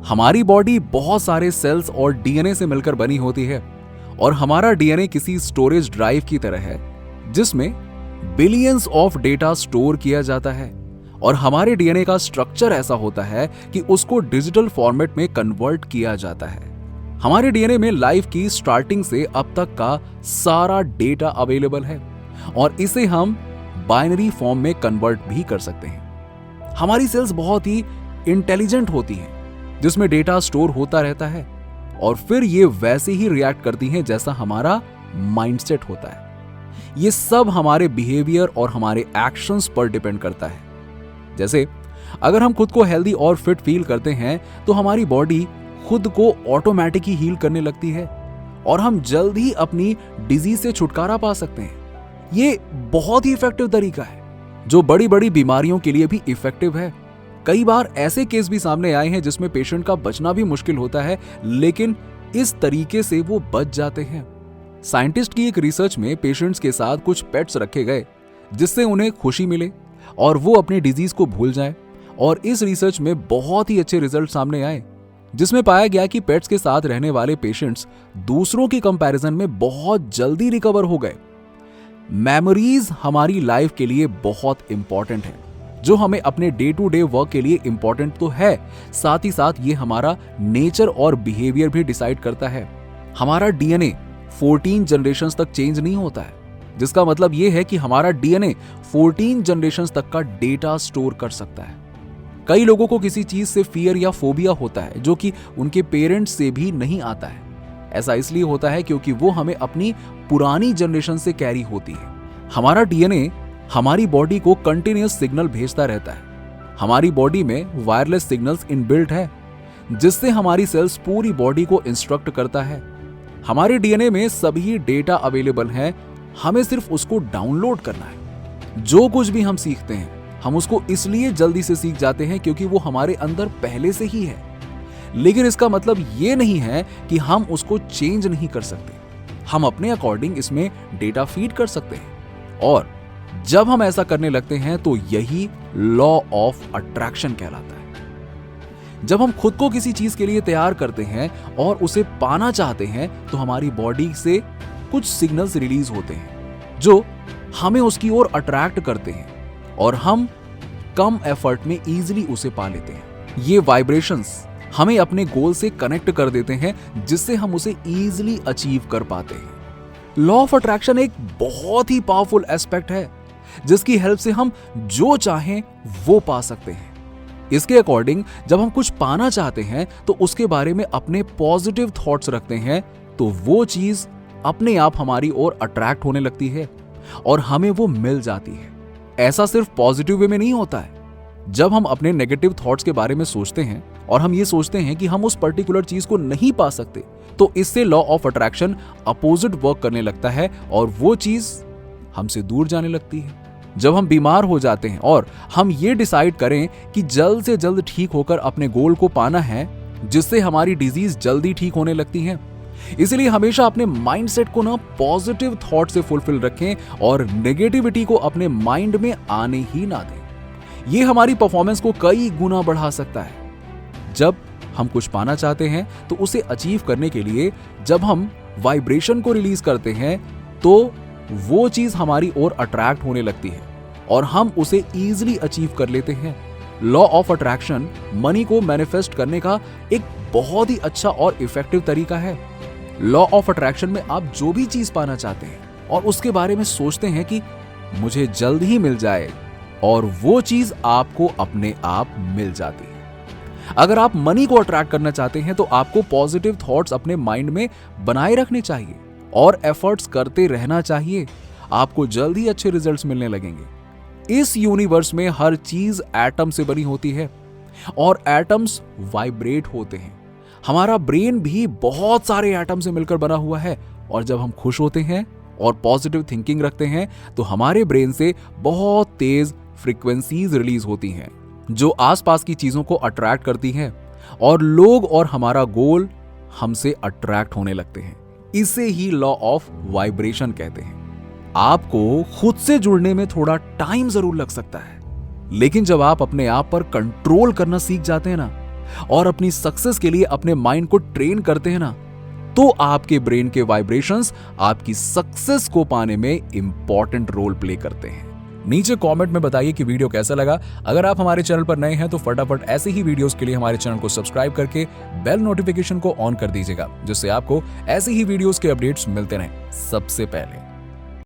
हमारी बॉडी बहुत सारे सेल्स और डीएनए से मिलकर बनी होती है और हमारा डीएनए किसी स्टोरेज ड्राइव की तरह है जिसमें बिलियंस ऑफ डेटा स्टोर किया जाता है और हमारे डीएनए का स्ट्रक्चर ऐसा होता है कि उसको डिजिटल फॉर्मेट में कन्वर्ट किया जाता है। हमारे डीएनए में लाइफ की स्टार्टिंग से अब तक का सारा डेटा अवेलेबल है और इसे हम बाइनरी फॉर्म में कन्वर्ट भी कर सकते हैं। हमारी सेल्स बहुत ही इंटेलिजेंट होती हैं जिसमें डेटा स्टोर होता रहता है और फिर ये वैसे ही रिएक्ट करती हैं जैसा हमारा माइंडसेट होता है। ये सब हमारे बिहेवियर और हमारे एक्शंस पर डिपेंड करता है। जैसे अगर हम खुद को हेल्दी और फिट फील करते हैं तो हमारी बॉडी खुद को ऑटोमेटिक ही हील करने लगती है और हम जल्द ही अपनी डिजीज से छुटकारा पा सकते हैं। ये बहुत ही इफेक्टिव तरीका है जो बड़ी बड़ी बीमारियों के लिए भी इफेक्टिव है। कई बार ऐसे केस भी सामने आए हैं जिसमें पेशेंट का बचना भी मुश्किल होता है, लेकिन इस तरीके से वो बच जाते हैं। साइंटिस्ट की एक रिसर्च में पेशेंट्स के साथ कुछ पेट्स रखे गए जिससे उन्हें खुशी मिले और वो अपनी डिजीज को भूल जाएं और इस रिसर्च में बहुत ही अच्छे रिजल्ट सामने आए जिसमें पाया गया कि पेट्स के साथ रहने वाले पेशेंट्स दूसरों के कंपैरिजन में बहुत जल्दी रिकवर हो गए। मेमोरीज हमारी लाइफ के लिए बहुत इंपॉर्टेंट है, जो हमें अपने डे टू डे वर्क के लिए इंपॉर्टेंट तो है, साथ ही साथ ये हमारा नेचर और बिहेवियर भी डिसाइड करता है। हमारा डीएनए 14 जनरेशंस तक चेंज नहीं होता है, जिसका मतलब ये है कि हमारा डीएनए 14 जनरेशंस तक का डेटा स्टोर कर सकता है। कई लोगों को किसी चीज से फियर या फोबिया होता है जो कि उनके पेरेंट्स से भी नहीं आता है। ऐसा इसलिए होता है क्योंकि वो हमें अपनी पुरानी जनरेशन से कैरी होती है। हमारा डीएनए हमारी बॉडी को कंटिन्यूअस सिग्नल भेजता रहता है। हमारी बॉडी में वायरलेस सिग्नल्स इनबिल्ट है जिससे हमारी सेल्स पूरी बॉडी को इंस्ट्रक्ट करता है। हमारे डीएनए में सभी डेटा अवेलेबल है, हमें सिर्फ उसको डाउनलोड करना है। जो कुछ भी हम सीखते हैं हम उसको इसलिए जल्दी से सीख जाते हैं क्योंकि वो हमारे अंदर पहले से ही है, लेकिन इसका मतलब ये नहीं है कि हम उसको चेंज नहीं कर सकते। हम अपने अकॉर्डिंग इसमें डेटा फीड कर सकते हैं और जब हम ऐसा करने लगते हैं तो यही लॉ ऑफ अट्रैक्शन कहलाता है। जब हम खुद को किसी चीज के लिए तैयार करते हैं और उसे पाना चाहते हैं तो हमारी बॉडी से कुछ सिग्नल्स रिलीज होते हैं जो हमें उसकी ओर अट्रैक्ट करते हैं और हम कम एफर्ट में इजीली उसे पा लेते हैं। ये वाइब्रेशंस हमें अपने गोल से कनेक्ट कर देते हैं जिससे हम उसे इजीली अचीव कर पाते हैं। लॉ ऑफ अट्रैक्शन एक बहुत ही पावरफुल एस्पेक्ट है जिसकी हेल्प से हम जो चाहें वो पा सकते हैं। इसके अकॉर्डिंग जब हम कुछ पाना चाहते हैं तो उसके बारे में अपने पॉजिटिव थॉट्स रखते हैं तो वो चीज अपने आप हमारी ओर अट्रैक्ट होने लगती है और हमें वो मिल जाती है। ऐसा सिर्फ पॉजिटिव वे में नहीं होता है। जब हम अपने नेगेटिव थॉट्स के बारे में सोचते हैं और हम ये सोचते हैं कि हम उस पर्टिकुलर चीज को नहीं पा सकते तो इससे law of attraction opposite work करने लगता है और वो चीज हमसे दूर जाने लगती है। जब हम बीमार हो जाते हैं और हम ये डिसाइड करें कि जल्द से जल्द ठीक होकर अपने गोल को पाना है जिससे हमारी डिजीज जल्दी ठीक होने लगती है। इसलिए हमेशा अपने माइंडसेट को ना पॉजिटिव थॉट से फुलफिल रखें और नेगेटिविटी को अपने माइंड में आने ही ना दें। ये हमारी परफॉर्मेंस को कई गुना बढ़ा सकता है। जब हम कुछ पाना चाहते हैं तो उसे अचीव करने के लिए जब हम वाइब्रेशन को रिलीज करते हैं तो वो चीज हमारी ओर अट्रैक्ट होने लगती है और हम उसे इजीली अचीव कर लेते हैं। लॉ ऑफ अट्रैक्शन मनी को मैनिफेस्ट करने का एक बहुत ही अच्छा और इफेक्टिव तरीका है। लॉ ऑफ अट्रैक्शन में आप जो भी चीज पाना चाहते हैं और उसके बारे में सोचते हैं कि मुझे जल्द ही मिल जाए और वो चीज आपको अपने आप मिल जाती है। अगर आप मनी को अट्रैक्ट करना चाहते हैं तो आपको पॉजिटिव थॉट्स अपने माइंड में बनाए रखने चाहिए और एफर्ट्स करते रहना चाहिए। आपको जल्द ही अच्छे रिजल्ट्स मिलने लगेंगे। इस यूनिवर्स में हर चीज एटम से बनी होती है और एटम्स वाइब्रेट होते हैं। हमारा ब्रेन भी बहुत सारे एटम से मिलकर बना हुआ है और जब हम खुश होते हैं और पॉजिटिव थिंकिंग रखते हैं तो हमारे ब्रेन से बहुत तेज फ्रीक्वेंसीज रिलीज होती हैं जो आसपास की चीजों को अट्रैक्ट करती हैं और लोग और हमारा गोल हमसे अट्रैक्ट होने लगते हैं। इसे ही लॉ ऑफ वाइब्रेशन कहते हैं। आपको खुद से जुड़ने में थोड़ा टाइम जरूर लग सकता है, लेकिन जब आप अपने आप पर कंट्रोल करना सीख जाते हैं ना, और अपनी सक्सेस के लिए अपने माइंड को ट्रेन करते हैं ना, तो आपके ब्रेन के वाइब्रेशंस आपकी सक्सेस को पाने में इंपॉर्टेंट रोल प्ले करते हैं। नीचे कमेंट में बताइए कि वीडियो कैसा लगा। अगर आप हमारे चैनल पर नए हैं तो फटाफट ऐसे ही वीडियोस के लिए हमारे चैनल को सब्सक्राइब करके बेल नोटिफिकेशन को ऑन कर दीजिएगा, जिससे आपको ऐसे ही वीडियोस के अपडेट्स मिलते रहें सबसे पहले।